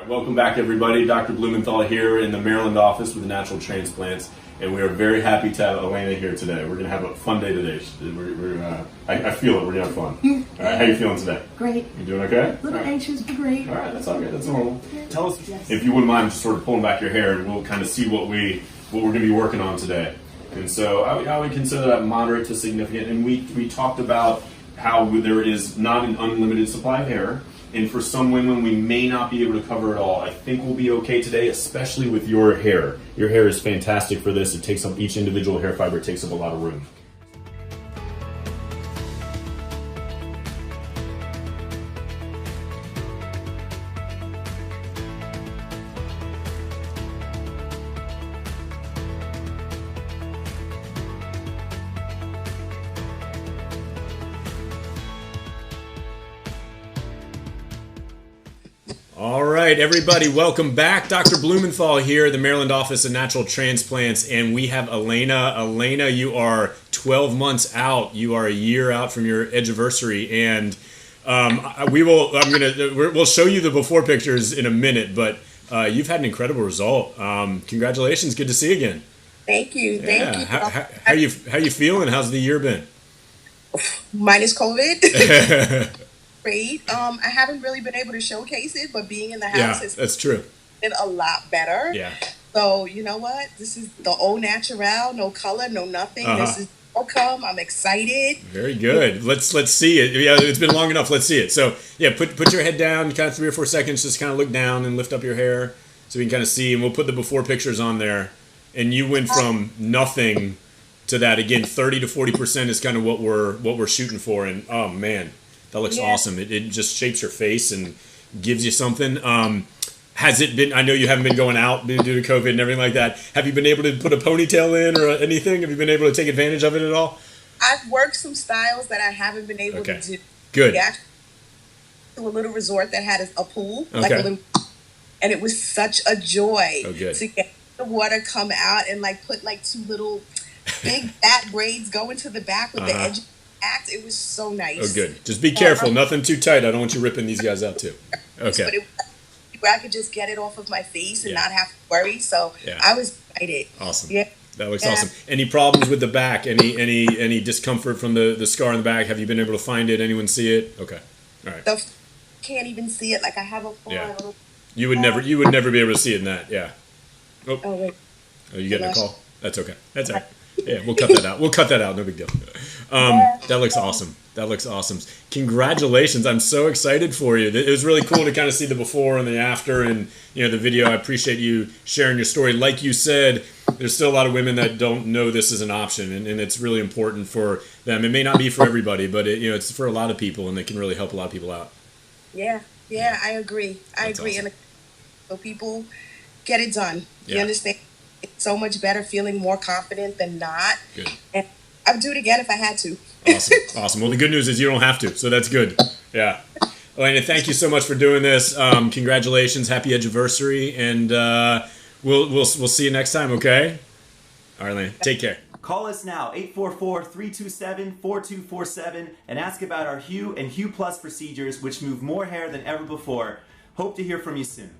Welcome back, everybody. Dr. Blumenthal here in the Maryland office with the Natural Transplants, and we are very happy to have Alena here today. We're going to have a fun day today. I feel it. We're going to have fun. All right, how are you feeling today? Great. You doing okay? A little anxious, but great. All right, that's all good. That's normal. Yeah. Tell us, if you wouldn't mind, just sort of pulling back your hair, and we'll kind of see what we're going to be working on today. And so I would consider that moderate to significant. And we talked about how there is not an unlimited supply of hair. And for some women, we may not be able to cover it all. I think we'll be okay today, especially with your hair. Your hair is fantastic for this. It takes up, each individual hair fiber takes up a lot of room. All right, everybody, welcome back. Dr. Blumenthal here at the Maryland office of Natural Transplants, and we have Alena. Alena, you are 12 months out. You are a year out from your edgiversary, and we'll show you the before pictures in a minute. But you've had an incredible result. Congratulations! Good to see you again. Thank you. Thank you. How you feeling? How's the year been? Minus COVID. Great. I haven't really been able to showcase it, but being in the house is that's true. Been a lot better. Yeah. So you know what? This is the au natural, no color, no nothing. This is outcome. I'm excited. Very good. Let's see it. Yeah, it's been long enough. Let's see it. So yeah, put your head down, kind of 3 or 4 seconds. Just kind of look down and lift up your hair so we can kind of see. And we'll put the before pictures on there. And you went from nothing to that again. 30 to 40% is kind of what we're shooting for. And oh man. That looks awesome. It just shapes your face and gives you something. Has it been, I know you haven't been going out due to COVID and everything like that. Have you been able to put a ponytail in or anything? Have you been able to take advantage of it at all? I've worked some styles that I haven't been able to do. Good. Yeah, to a little resort that had a pool. Like a little, and it was such a joy to get the water come out and like put like 2 little big fat braids go into the back with the edge. It was so nice. Oh, good. Just be careful. Nothing too tight. I don't want you ripping these guys out, too. Okay. But I could just get it off of my face and not have to worry. So I was excited. Awesome. Yeah. That looks awesome. Any problems with the back? Any discomfort from the scar in the back? Have you been able to find it? Anyone see it? Okay. All right. Can't even see it. Like I have a phone. Yeah. You would never be able to see it in that. Yeah. Oh wait. Oh, you getting a call? That's okay. That's all right. Yeah, we'll cut that out. We'll cut that out. No big deal. That looks awesome. That looks awesome. Congratulations. I'm so excited for you. It was really cool to kind of see the before and the after and, the video. I appreciate you sharing your story. Like you said, there's still a lot of women that don't know this is an option, and it's really important for them. It may not be for everybody, but it's for a lot of people, and it can really help a lot of people out. Yeah, I agree. I agree. Awesome. And so people get it done. You understand? It's so much better, feeling more confident than not. Good. And I'd do it again if I had to. Awesome. Well, the good news is you don't have to, so that's good. Yeah. Alena, thank you so much for doing this. Congratulations, happy edgiversary, and we'll see you next time. Okay. All right, Alena, take care. Call us now, 844-327-4247, and ask about our Hue and Hue Plus procedures, which move more hair than ever before. Hope to hear from you soon.